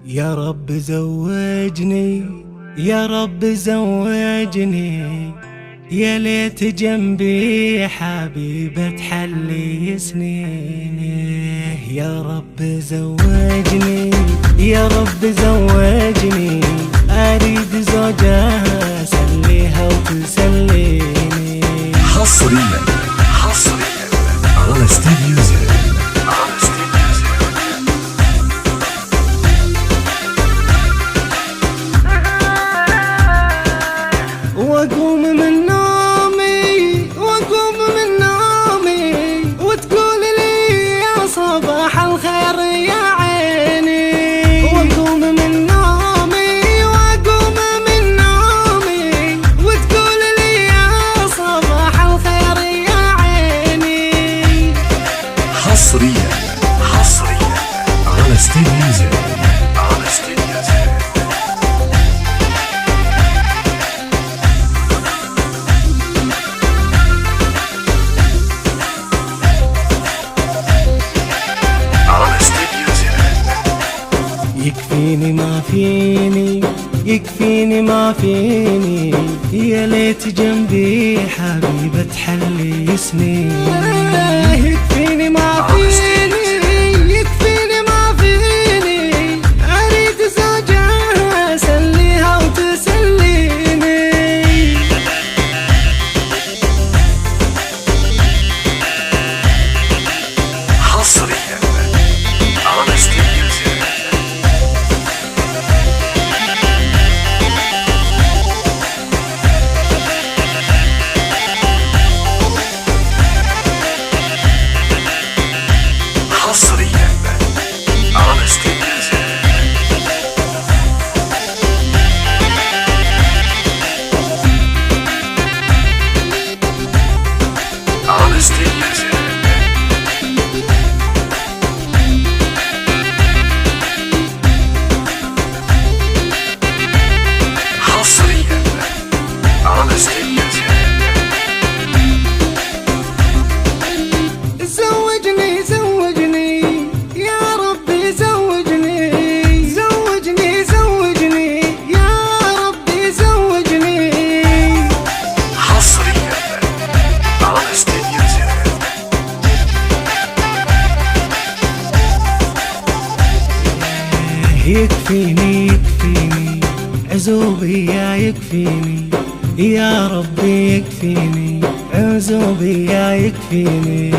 يا رب زوجني، يا رب زوجني، يا ليت جنبي حبيبة تحلي سنيني. يا رب زوجني، يا رب زوجني، أريد زوجة أسليها وتسليني. حصريا على استديو زين. واقوم من نومي، واقوم من نومي، وتقول لي يا صباح الخير يا عيني. واقوم من نومي، واقوم من نومي، وتقول لي يا صباح الخير يا عيني. حصريا على استديو زين. يكفيني ما فيني، يكفيني ما فيني، يا ليت جنبي حبيبة تحلي سنين. يكفيني ما فيني، يكفيني ما فيني، أريد زوجة أسليها وتسليني. حصريا على استديو زين. حصريا على استديو زين. على استديو زين. حصريا على استديو زين. زوجني زوجني يا ربي زوجني، زوجني زوجني يا ربي زوجني. حصريا على استديو زين. يكفيني يكفيني عزوبي يا يكفيني، يا ربي يكفيني عزوبي يا يكفيني.